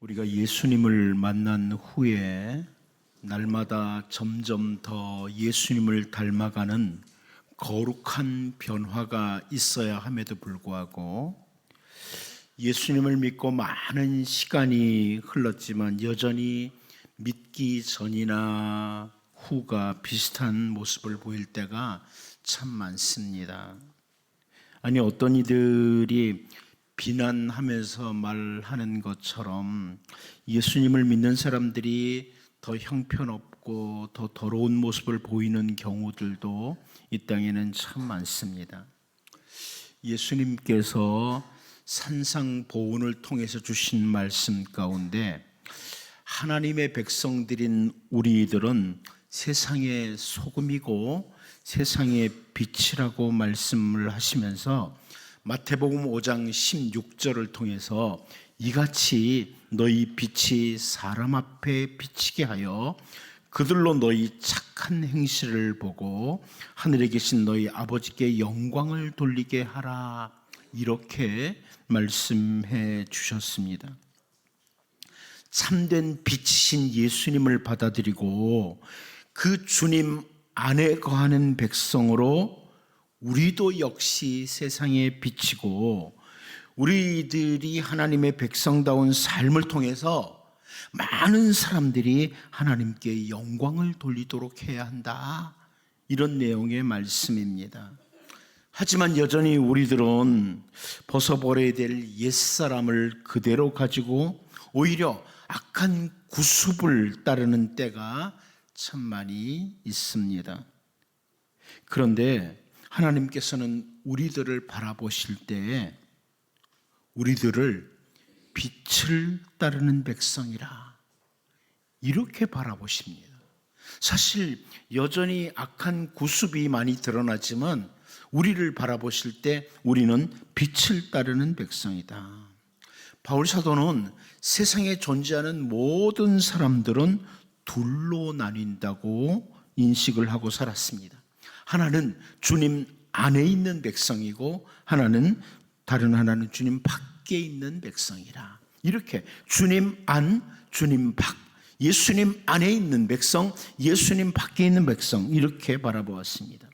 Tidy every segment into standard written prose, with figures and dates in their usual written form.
우리가 예수님을 만난 후에 날마다 점점 더 예수님을 닮아가는 거룩한 변화가 있어야 함에도 불구하고 예수님을 믿고 많은 시간이 흘렀지만 여전히 믿기 전이나 후가 비슷한 모습을 보일 때가 참 많습니다. 아니, 어떤 이들이 비난하면서 말하는 것처럼 예수님을 믿는 사람들이 더 형편없고 더 더러운 모습을 보이는 경우들도 이 땅에는 참 많습니다. 예수님께서 산상보훈을 통해서 주신 말씀 가운데 하나님의 백성들인 우리들은 세상의 소금이고 세상의 빛이라고 말씀을 하시면서 마태복음 5장 16절을 통해서 이같이 너희 빛이 사람 앞에 비치게 하여 그들로 너희 착한 행실을 보고 하늘에 계신 너희 아버지께 영광을 돌리게 하라, 이렇게 말씀해 주셨습니다. 참된 빛이신 예수님을 받아들이고 그 주님 안에 거하는 백성으로 우리도 역시 세상에 비치고 우리들이 하나님의 백성다운 삶을 통해서 많은 사람들이 하나님께 영광을 돌리도록 해야 한다, 이런 내용의 말씀입니다. 하지만 여전히 우리들은 벗어버려야 될 옛사람을 그대로 가지고 오히려 악한 구습을 따르는 때가 참 많이 있습니다. 그런데 하나님께서는 우리들을 바라보실 때 우리들을 빛을 따르는 백성이라 이렇게 바라보십니다. 사실 여전히 악한 구습이 많이 드러나지만 우리를 바라보실 때 우리는 빛을 따르는 백성이다. 바울 사도는 세상에 존재하는 모든 사람들은 둘로 나뉜다고 인식을 하고 살았습니다. 하나는 주님 안에 있는 백성이고 다른 하나는 주님 밖에 있는 백성이라. 이렇게 주님 안, 주님 밖, 예수님 안에 있는 백성, 예수님 밖에 있는 백성, 이렇게 바라보았습니다.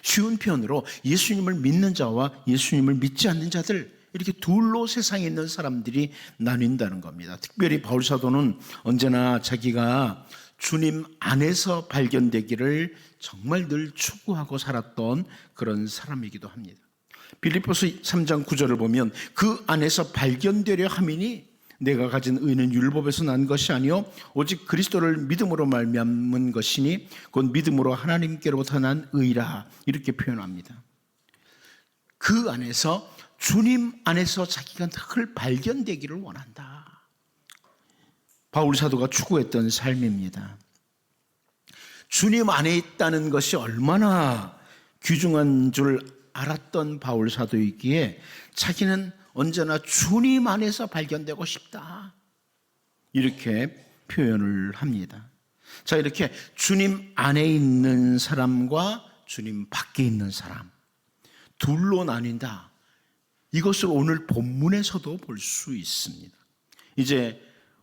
쉬운 표현으로 예수님을 믿는 자와 예수님을 믿지 않는 자들, 이렇게 둘로 세상에 있는 사람들이 나뉜다는 겁니다. 특별히 바울 사도는 언제나 자기가 주님 안에서 발견되기를 정말 늘 추구하고 살았던 그런 사람이기도 합니다. 빌립보서 3장 9절을 보면 그 안에서 발견되려 함이니 내가 가진 의는 율법에서 난 것이 아니요 오직 그리스도를 믿음으로 말미암은 것이니 곧 믿음으로 하나님께로부터 난 의라, 이렇게 표현합니다. 그 안에서, 주님 안에서 자기가 늘 발견되기를 원한다. 바울 사도가 추구했던 삶입니다. 주님 안에 있다는 것이 얼마나 귀중한 줄 알았던 바울 사도이기에 자기는 언제나 주님 안에서 발견되고 싶다, 이렇게 표현을 합니다. 자, 이렇게 주님 안에 있는 사람과 주님 밖에 있는 사람, 둘로 나뉜다. 이것을 오늘 본문에서도 볼 수 있습니다. 이제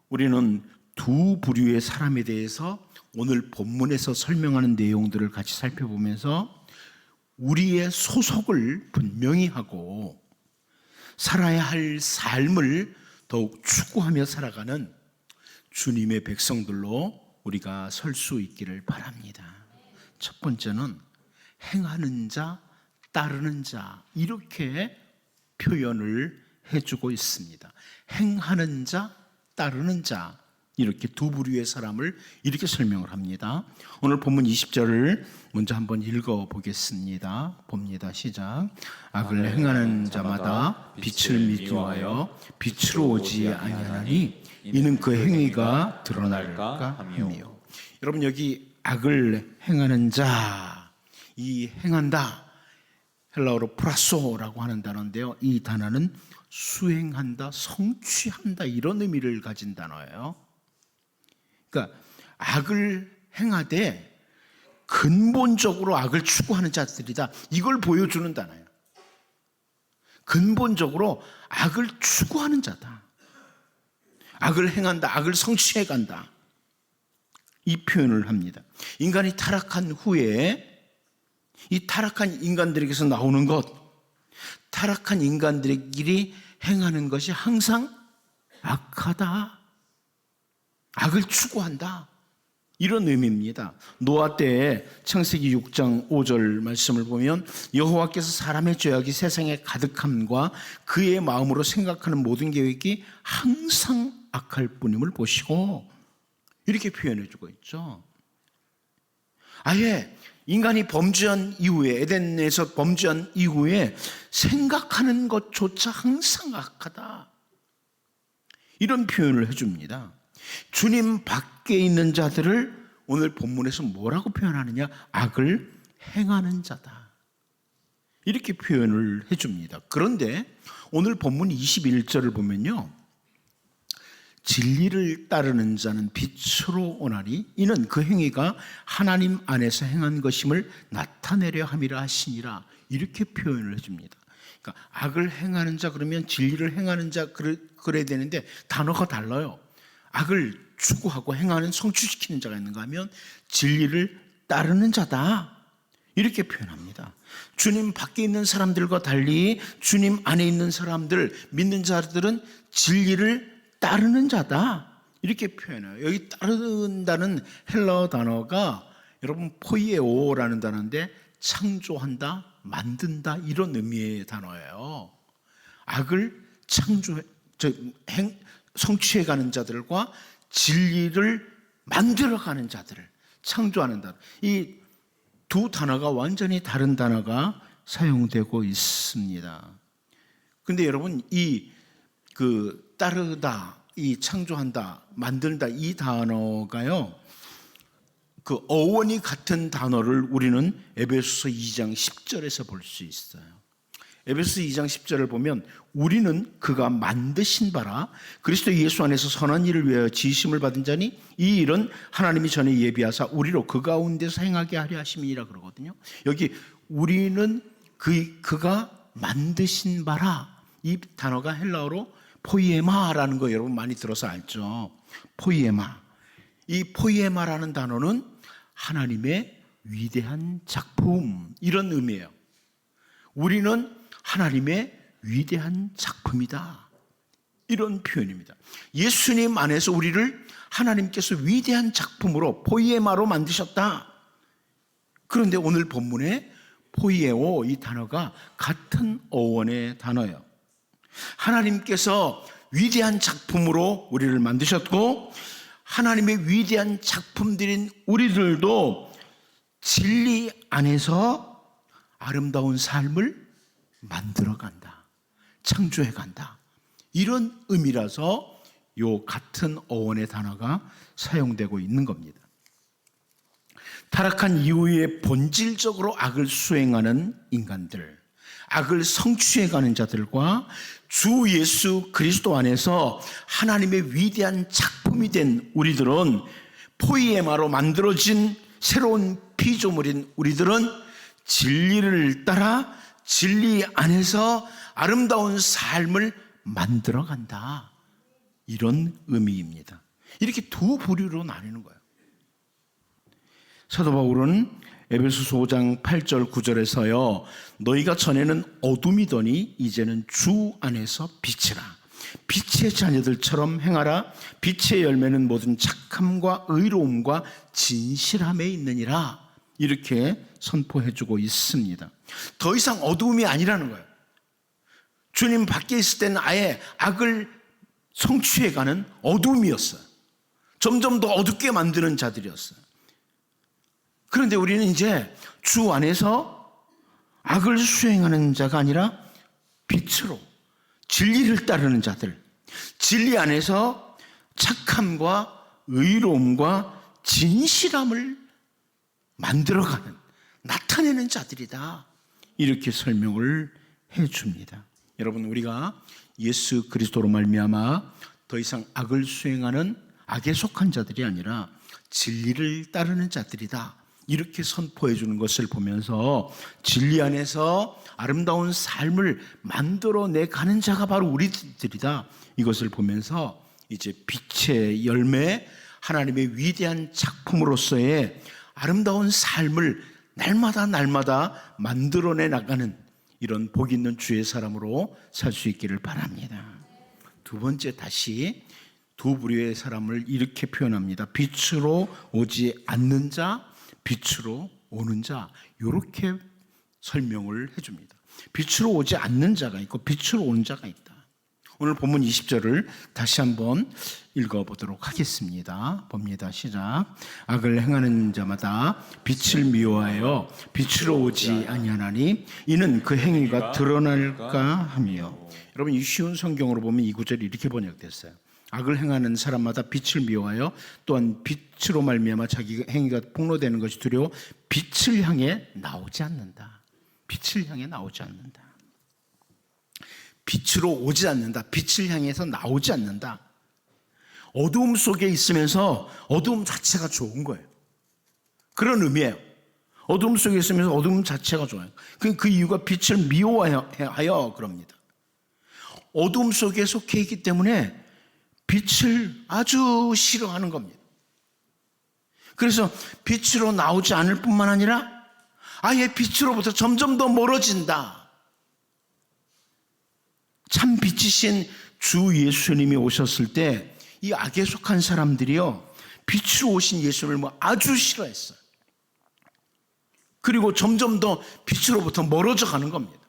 우리는 두 부류의 사람에 대해서 오늘 본문에서 설명하는 내용들을 같이 살펴보면서 우리의 소속을 분명히 하고 살아야 할 삶을 더욱 추구하며 살아가는 주님의 백성들로 우리가 설 수 있기를 바랍니다. 첫 번째는 행하는 자, 따르는 자, 이렇게 표현을 해주고 있습니다. 행하는 자, 따르는 자, 이렇게 두 부류의 사람을 이렇게 설명을 합니다. 오늘 본문 20절을 먼저 한번 읽어보겠습니다. 봅니다. 시작. 악을 행하는 자마다 빛을 미워하여 빛으로 오지 아니하나니 이는 그 행위가 드러날까 함이요. 여러분, 여기 악을 행하는 자, 이 행한다, 헬라어로 프라소라고 하는 단어인데요, 이 단어는 수행한다, 성취한다, 이런 의미를 가진 단어예요. 그러니까 악을 행하되 근본적으로 악을 추구하는 자들이다, 이걸 보여주는 단어예요. 근본적으로 악을 추구하는 자다. 악을 행한다, 악을 성취해 간다, 이 표현을 합니다. 인간이 타락한 후에 이 타락한 인간들에게서 나오는 것, 타락한 인간들끼리 행하는 것이 항상 악하다, 악을 추구한다, 이런 의미입니다. 노아 때에 창세기 6장 5절 말씀을 보면 여호와께서 사람의 죄악이 세상에 가득함과 그의 마음으로 생각하는 모든 계획이 항상 악할 뿐임을 보시고, 이렇게 표현해 주고 있죠. 아예 인간이 범죄한 이후에, 에덴에서 범죄한 이후에 생각하는 것조차 항상 악하다, 이런 표현을 해줍니다. 주님 밖에 있는 자들을 오늘 본문에서 뭐라고 표현하느냐? 악을 행하는 자다, 이렇게 표현을 해줍니다. 그런데 오늘 본문 21절을 보면요, 진리를 따르는 자는 빛으로 오나니 이는 그 행위가 하나님 안에서 행한 것임을 나타내려 함이라 하시니라, 이렇게 표현을 해줍니다. 그러니까 악을 행하는 자 그러면 진리를 행하는 자 그래야 되는데 단어가 달라요. 악을 추구하고 행하는, 성취시키는 자가 있는가 하면 진리를 따르는 자다, 이렇게 표현합니다. 주님 밖에 있는 사람들과 달리 주님 안에 있는 사람들, 믿는 자들은 진리를 따르는 자다, 이렇게 표현해요. 여기 따른다는 헬라어 단어가 여러분 포이에오라는 단어인데 창조한다, 만든다, 이런 의미의 단어예요. 악을 성취해가는 자들과 진리를 만들어가는 자들을 창조하는 단어, 이 두 단어가 완전히 다른 단어가 사용되고 있습니다. 그런데 여러분, 따르다, 이 창조한다, 만들다, 이 단어가요, 그 어원이 같은 단어를 우리는 에베소서 2장 10절에서 볼 수 있어요. 에베소서 2장 10절을 보면 우리는 그가 만드신 바라 그리스도 예수 안에서 선한 일을 위하여 지으심을 받은 자니 이 일은 하나님이 전에 예비하사 우리로 그 가운데서 행하게 하려 하심이라 그러거든요. 여기 우리는 그가 만드신 바라, 이 단어가 헬라어로 포이에마라는 거 여러분 많이 들어서 알죠. 포이에마. 이 포이에마라는 단어는 하나님의 위대한 작품, 이런 의미예요. 우리는 하나님의 위대한 작품이다, 이런 표현입니다. 예수님 안에서 우리를 하나님께서 위대한 작품으로 포이에마로 만드셨다. 그런데 오늘 본문에 포이에오, 이 단어가 같은 어원의 단어예요. 하나님께서 위대한 작품으로 우리를 만드셨고 하나님의 위대한 작품들인 우리들도 진리 안에서 아름다운 삶을 만들어간다, 창조해간다, 이런 의미라서 요 같은 어원의 단어가 사용되고 있는 겁니다. 타락한 이후에 본질적으로 악을 수행하는 인간들, 악을 성취해가는 자들과 주 예수 그리스도 안에서 하나님의 위대한 작품이 된 우리들은, 포이에마로 만들어진 새로운 피조물인 우리들은 진리를 따라 진리 안에서 아름다운 삶을 만들어간다, 이런 의미입니다. 이렇게 두 부류로 나뉘는 거예요. 사도 바울은 에베소서 5장 8절 9절에서요 너희가 전에는 어둠이더니 이제는 주 안에서 빛이라, 빛의 자녀들처럼 행하라, 빛의 열매는 모든 착함과 의로움과 진실함에 있느니라, 이렇게 선포해주고 있습니다. 더 이상 어두움이 아니라는 거예요. 주님 밖에 있을 때는 아예 악을 성취해가는 어두움이었어요. 점점 더 어둡게 만드는 자들이었어요. 그런데 우리는 이제 주 안에서 악을 수행하는 자가 아니라 빛으로 진리를 따르는 자들, 진리 안에서 착함과 의로움과 진실함을 만들어가는, 나타내는 자들이다, 이렇게 설명을 해줍니다. 여러분, 우리가 예수 그리스도로 말미암아 더 이상 악을 수행하는, 악에 속한 자들이 아니라 진리를 따르는 자들이다, 이렇게 선포해 주는 것을 보면서 진리 안에서 아름다운 삶을 만들어내 가는 자가 바로 우리들이다, 이것을 보면서 이제 빛의 열매, 하나님의 위대한 작품으로서의 아름다운 삶을 날마다 만들어내 나가는 이런 복 있는 주의 사람으로 살 수 있기를 바랍니다. 두 번째, 다시 두 부류의 사람을 이렇게 표현합니다. 빛으로 오지 않는 자, 빛으로 오는 자, 이렇게 설명을 해줍니다. 빛으로 오지 않는 자가 있고 빛으로 오는 자가 있다. 오늘 본문 20절을 다시 한번 읽어보도록 하겠습니다. 봅니다. 시작. 악을 행하는 자마다 빛을 미워하여 빛으로 오지 아니하나니 이는 그 행위가 드러날까 하며. 여러분, 이 쉬운 성경으로 보면 이 구절이 이렇게 번역됐어요. 악을 행하는 사람마다 빛을 미워하여 또한 빛으로 말미암아 자기 행위가 폭로되는 것이 두려워 빛을 향해 나오지 않는다. 빛을 향해 나오지 않는다. 빛으로 오지 않는다. 빛을 향해서 나오지 않는다. 어두움 속에 있으면서 어두움 자체가 좋은 거예요. 그런 의미예요. 어두움 속에 있으면서 어두움 자체가 좋아요. 그 이유가 빛을 미워하여 그럽니다. 어두움 속에 속해 있기 때문에 빛을 아주 싫어하는 겁니다. 그래서 빛으로 나오지 않을 뿐만 아니라 아예 빛으로부터 점점 더 멀어진다. 참 빛이신 주 예수님이 오셨을 때 이 악에 속한 사람들이요, 빛으로 오신 예수를 아주 싫어했어요. 그리고 점점 더 빛으로부터 멀어져 가는 겁니다.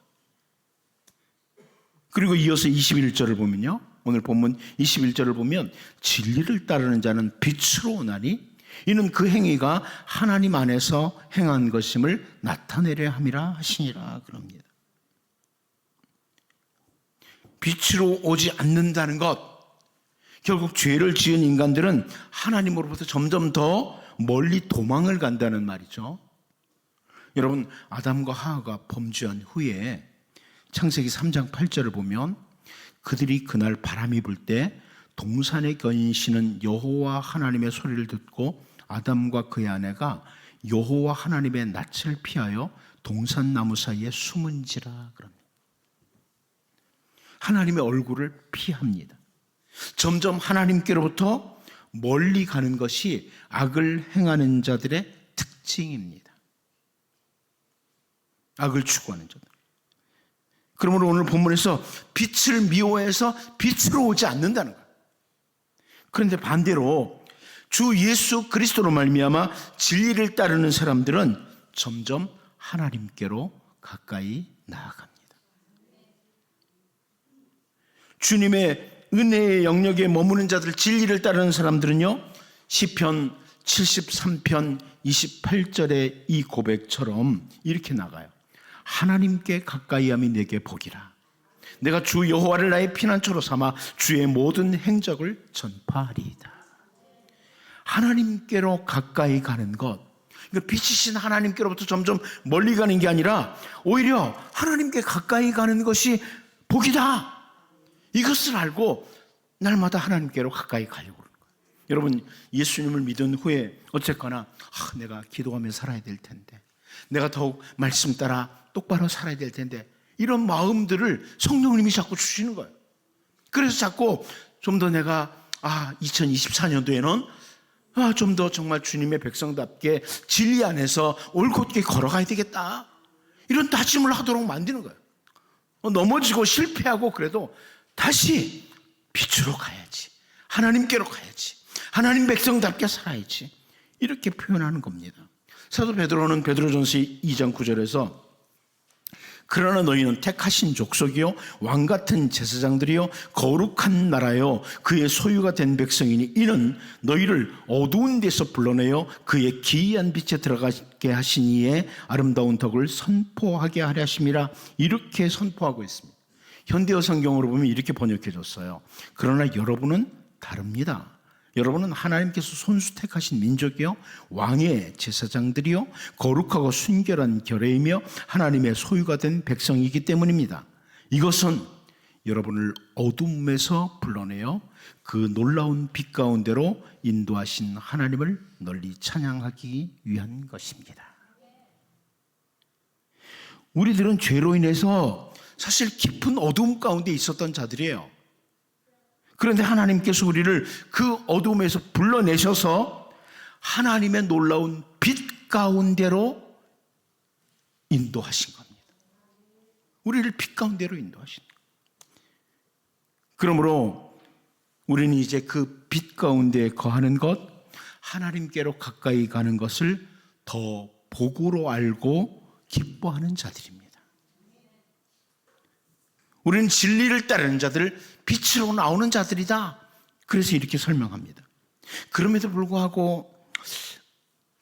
그리고 이어서 21절을 보면요, 오늘 본문 21절을 보면 진리를 따르는 자는 빛으로 오나니 이는 그 행위가 하나님 안에서 행한 것임을 나타내려 함이라 하시니라 그럽니다. 빛으로 오지 않는다는 것, 결국 죄를 지은 인간들은 하나님으로부터 점점 더 멀리 도망을 간다는 말이죠. 여러분, 아담과 하와가 범죄한 후에 창세기 3장 8절을 보면 그들이 그날 바람이 불 때 동산에 거니시는 여호와 하나님의 소리를 듣고 아담과 그의 아내가 여호와 하나님의 낯을 피하여 동산 나무 사이에 숨은지라 그럽니다. 하나님의 얼굴을 피합니다. 점점 하나님께로부터 멀리 가는 것이 악을 행하는 자들의 특징입니다. 악을 추구하는 자들. 그러므로 오늘 본문에서 빛을 미워해서 빛으로 오지 않는다는 거예요. 그런데 반대로 주 예수 그리스도로 말미암아 진리를 따르는 사람들은 점점 하나님께로 가까이 나아갑니다. 주님의 은혜의 영역에 머무는 자들, 진리를 따르는 사람들은요, 시편 73편 28절의 이 고백처럼 이렇게 나가요. 하나님께 가까이함이 내게 복이라. 내가 주 여호와를 나의 피난처로 삼아 주의 모든 행적을 전파하리이다. 하나님께로 가까이 가는 것, 그러니까 빛이신 하나님께로부터 점점 멀리 가는 게 아니라 오히려 하나님께 가까이 가는 것이 복이다. 이것을 알고 날마다 하나님께로 가까이 가려고 그러는 거예요. 여러분, 예수님을 믿은 후에 어쨌거나 내가 기도하며 살아야 될 텐데, 내가 더욱 말씀 따라 똑바로 살아야 될 텐데, 이런 마음들을 성령님이 자꾸 주시는 거예요. 그래서 자꾸 좀 더 내가 2024년도에는 좀 더 정말 주님의 백성답게 진리 안에서 올곧게 걸어가야 되겠다, 이런 다짐을 하도록 만드는 거예요. 넘어지고 실패하고 그래도 다시 빛으로 가야지, 하나님께로 가야지, 하나님 백성답게 살아야지, 이렇게 표현하는 겁니다. 사도 베드로는 베드로전서 2장 9절에서 그러나 너희는 택하신 족속이요 왕같은 제사장들이요 거룩한 나라요 그의 소유가 된 백성이니 이는 너희를 어두운 데서 불러내어 그의 기이한 빛에 들어가게 하신 이의 아름다운 덕을 선포하게 하려 하심이라, 이렇게 선포하고 있습니다. 현대어 성경으로 보면 이렇게 번역해 줬어요. 그러나 여러분은 다릅니다. 여러분은 하나님께서 손수 택하신 민족이요 왕의 제사장들이요 거룩하고 순결한 결례이며 하나님의 소유가 된 백성이기 때문입니다. 이것은 여러분을 어둠에서 불러내어 그 놀라운 빛 가운데로 인도하신 하나님을 널리 찬양하기 위한 것입니다. 우리들은 죄로 인해서 사실 깊은 어둠 가운데 있었던 자들이에요. 그런데 하나님께서 우리를 그 어둠에서 불러내셔서 하나님의 놀라운 빛 가운데로 인도하신 겁니다. 우리를 빛 가운데로 인도하신 겁니다. 그러므로 우리는 이제 그 빛 가운데 거하는 것, 하나님께로 가까이 가는 것을 더 복으로 알고 기뻐하는 자들입니다. 우리는 진리를 따르는 자들, 빛으로 나오는 자들이다. 그래서 이렇게 설명합니다. 그럼에도 불구하고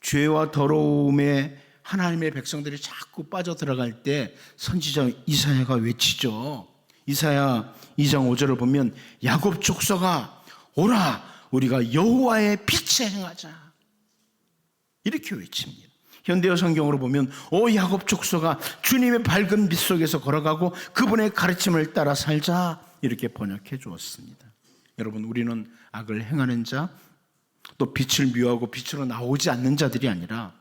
죄와 더러움에 하나님의 백성들이 자꾸 빠져들어갈 때 선지자 이사야가 외치죠. 이사야 2장 5절을 보면 야곱 족속아 오라 우리가 여호와의 빛에 행하자 이렇게 외칩니다. 현대어 성경으로 보면 오 야곱 족속아 주님의 밝은 빛 속에서 걸어가고 그분의 가르침을 따라 살자 이렇게 번역해 주었습니다. 여러분 우리는 악을 행하는 자 또 빛을 미워하고 빛으로 나오지 않는 자들이 아니라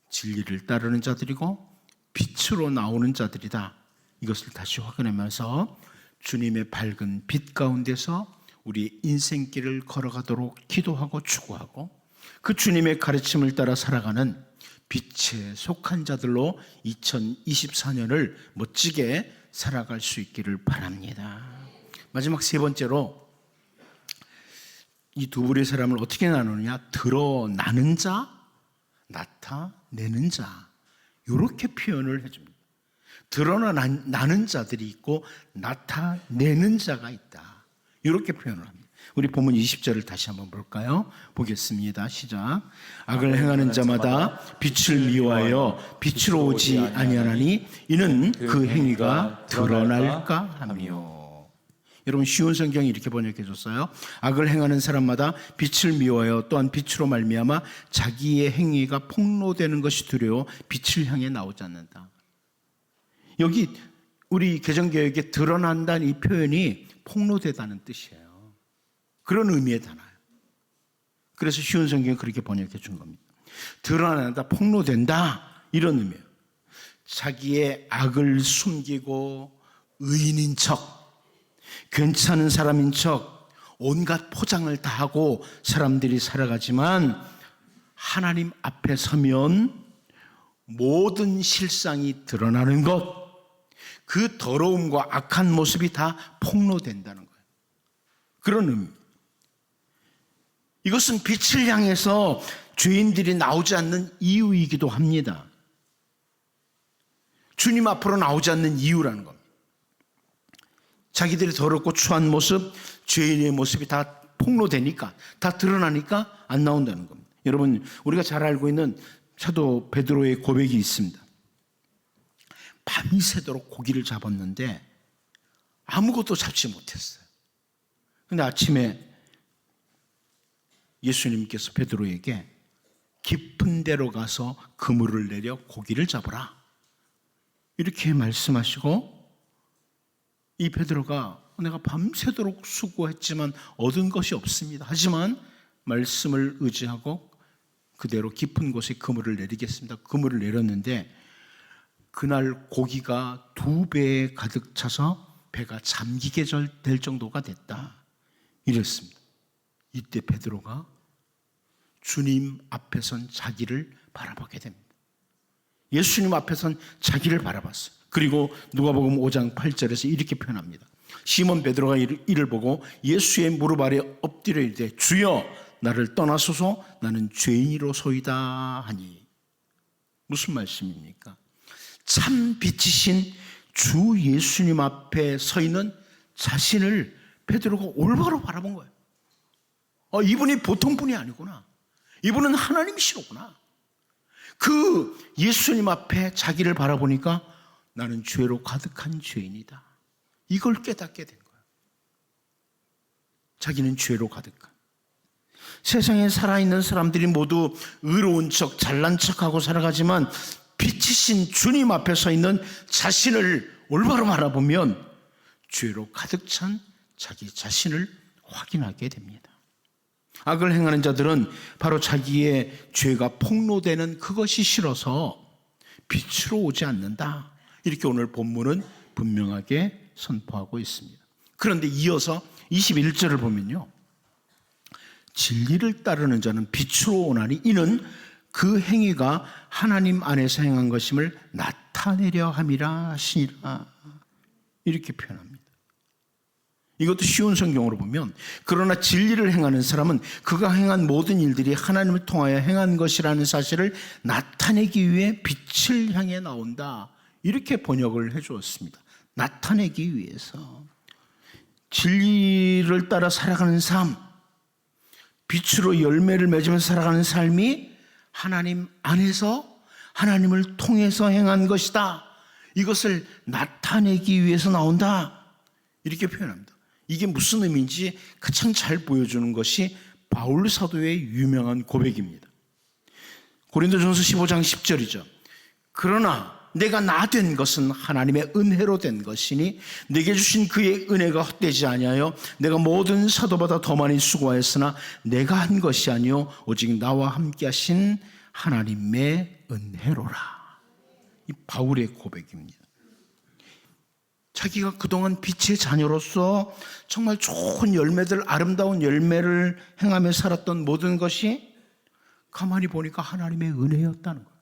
진리를 따르는 자들이고 빛으로 나오는 자들이다. 이것을 다시 확인하면서 주님의 밝은 빛 가운데서 우리 인생길을 걸어가도록 기도하고 추구하고 그 주님의 가르침을 따라 살아가는 빛에 속한 자들로 2024년을 멋지게 살아갈 수 있기를 바랍니다. 마지막 세 번째로 이 두 부류의 사람을 어떻게 나누느냐? 드러나는 자, 나타내는 자 이렇게 표현을 해줍니다. 드러나는 자들이 있고 나타내는 자가 있다. 이렇게 표현을 합니다. 우리 본문 20절을 다시 한번 볼까요? 보겠습니다. 시작. 악을 행하는 자마다 빛을 미워하여 빛으로 오지 아니하나니 이는 그 행위가 드러날까 하며. 여러분 쉬운 성경이 이렇게 번역해 줬어요. 악을 행하는 사람마다 빛을 미워하여 또한 빛으로 말미암아 자기의 행위가 폭로되는 것이 두려워 빛을 향해 나오지 않는다. 여기 우리 개정개혁에 드러난다는 이 표현이 폭로되다는 뜻이에요. 그런 의미의 단어예요. 그래서 쉬운 성경이 그렇게 번역해 준 겁니다. 드러난다, 폭로된다 이런 의미예요. 자기의 악을 숨기고 의인인 척 괜찮은 사람인 척 온갖 포장을 다 하고 사람들이 살아가지만 하나님 앞에 서면 모든 실상이 드러나는 것, 그 더러움과 악한 모습이 다 폭로된다는 거예요. 그런 의미. 이것은 빛을 향해서 죄인들이 나오지 않는 이유이기도 합니다. 주님 앞으로 나오지 않는 이유라는 겁니다. 자기들이 더럽고 추한 모습, 죄인의 모습이 다 폭로되니까, 다 드러나니까 안 나온다는 겁니다. 여러분, 우리가 잘 알고 있는 사도 베드로의 고백이 있습니다. 밤새도록 고기를 잡았는데 아무것도 잡지 못했어요. 그런데 아침에 예수님께서 베드로에게 깊은 데로 가서 그물을 내려 고기를 잡으라 이렇게 말씀하시고 이 베드로가 내가 밤새도록 수고했지만 얻은 것이 없습니다. 하지만 말씀을 의지하고 그대로 깊은 곳에 그물을 내리겠습니다. 그물을 내렸는데 그날 고기가 2배에 가득 차서 배가 잠기게 될 정도가 됐다. 이랬습니다. 이때 베드로가 주님 앞에 선 자기를 바라보게 됩니다. 예수님 앞에 선 자기를 바라봤어요. 그리고 누가복음 5장 8절에서 이렇게 표현합니다. 시몬 베드로가 이를 보고 예수의 무릎 아래 엎드려 이르되 주여 나를 떠나소서 나는 죄인이로소이다 하니. 무슨 말씀입니까? 참 빛이신 주 예수님 앞에 서 있는 자신을 베드로가 올바로 바라본 거예요. 이분이 보통 분이 아니구나. 이분은 하나님이시로구나. 그 예수님 앞에 자기를 바라보니까 나는 죄로 가득한 죄인이다. 이걸 깨닫게 된 거예요. 자기는 죄로 가득한. 세상에 살아있는 사람들이 모두 의로운 척, 잘난 척하고 살아가지만 빛이신 주님 앞에 서 있는 자신을 올바로 바라보면 죄로 가득 찬 자기 자신을 확인하게 됩니다. 악을 행하는 자들은 바로 자기의 죄가 폭로되는 그것이 싫어서 빛으로 오지 않는다. 이렇게 오늘 본문은 분명하게 선포하고 있습니다. 그런데 이어서 21절을 보면요, 진리를 따르는 자는 빛으로 오나니 이는 그 행위가 하나님 안에서 행한 것임을 나타내려 함이라 하시니라. 이렇게 표현합니다. 이것도 쉬운 성경으로 보면, 그러나 진리를 행하는 사람은 그가 행한 모든 일들이 하나님을 통하여 행한 것이라는 사실을 나타내기 위해 빛을 향해 나온다. 이렇게 번역을 해 주었습니다. 나타내기 위해서. 진리를 따라 살아가는 삶, 빛으로 열매를 맺으면서 살아가는 삶이 하나님 안에서 하나님을 통해서 행한 것이다. 이것을 나타내기 위해서 나온다. 이렇게 표현합니다. 이게 무슨 의미인지 가장 잘 보여주는 것이 바울 사도의 유명한 고백입니다. 고린도전서 15장 10절이죠. 그러나 내가 나 된 것은 하나님의 은혜로 된 것이니 내게 주신 그의 은혜가 헛되지 아니하여 내가 모든 사도보다 더 많이 수고하였으나 내가 한 것이 아니요 오직 나와 함께 하신 하나님의 은혜로라. 이 바울의 고백입니다. 자기가 그동안 빛의 자녀로서 정말 좋은 열매들, 아름다운 열매를 행하며 살았던 모든 것이 가만히 보니까 하나님의 은혜였다는 거예요.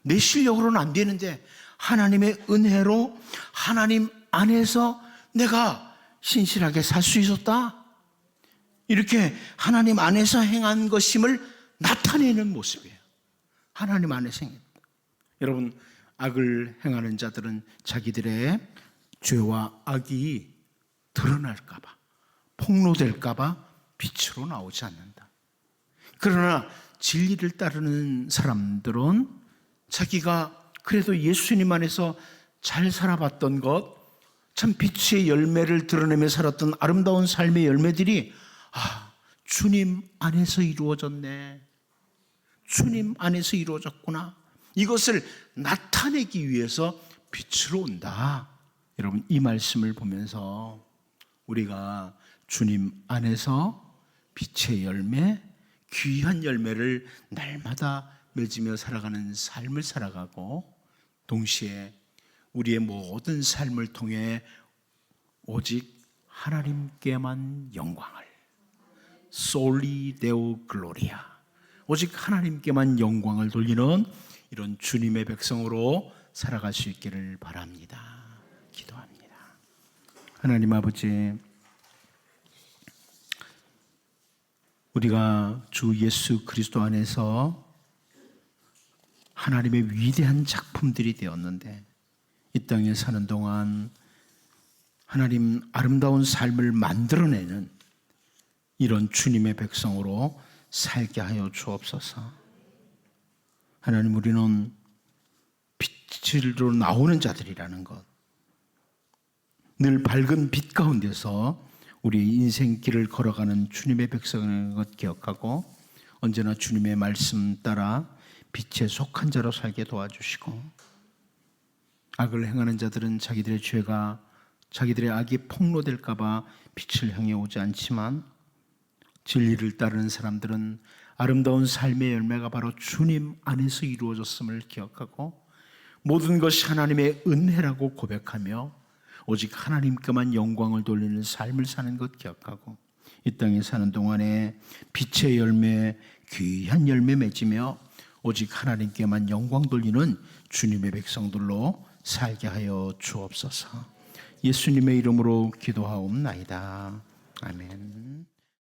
내 실력으로는 안 되는데 하나님의 은혜로 하나님 안에서 내가 신실하게 살 수 있었다. 이렇게 하나님 안에서 행한 것임을 나타내는 모습이에요. 하나님 안에서 행했다. 여러분, 악을 행하는 자들은 자기들의 죄와 악이 드러날까 봐, 폭로될까 봐 빛으로 나오지 않는다. 그러나 진리를 따르는 사람들은 자기가 그래도 예수님 안에서 잘 살아봤던 것, 참 빛의 열매를 드러내며 살았던 아름다운 삶의 열매들이 주님 안에서 이루어졌네, 주님 안에서 이루어졌구나, 이것을 나타내기 위해서 빛으로 온다. 여러분, 이 말씀을 보면서 우리가 주님 안에서 빛의 열매, 귀한 열매를 날마다 맺으며 살아가는 삶을 살아가고, 동시에 우리의 모든 삶을 통해 오직 하나님께만 영광을, Soli Deo Gloria, 오직 하나님께만 영광을 돌리는 이런 주님의 백성으로 살아갈 수 있기를 바랍니다. 기도합니다. 하나님 아버지, 우리가 주 예수 그리스도 안에서 하나님의 위대한 작품들이 되었는데, 이 땅에 사는 동안 하나님 아름다운 삶을 만들어내는 이런 주님의 백성으로 살게 하여 주옵소서. 하나님, 우리는 빛으로 나오는 자들이라는 것, 늘 밝은 빛 가운데서 우리의 인생길을 걸어가는 주님의 백성인 것 기억하고, 언제나 주님의 말씀 따라 빛에 속한 자로 살게 도와주시고, 악을 행하는 자들은 자기들의 죄가, 자기들의 악이 폭로될까 봐 빛을 향해 오지 않지만, 진리를 따르는 사람들은 아름다운 삶의 열매가 바로 주님 안에서 이루어졌음을 기억하고, 모든 것이 하나님의 은혜라고 고백하며 오직 하나님께만 영광을 돌리는 삶을 사는 것 기억하고, 이 땅에 사는 동안에 빛의 열매, 귀한 열매 맺으며 오직 하나님께만 영광 돌리는 주님의 백성들로 살게 하여 주옵소서. 예수님의 이름으로 기도하옵나이다. 아멘.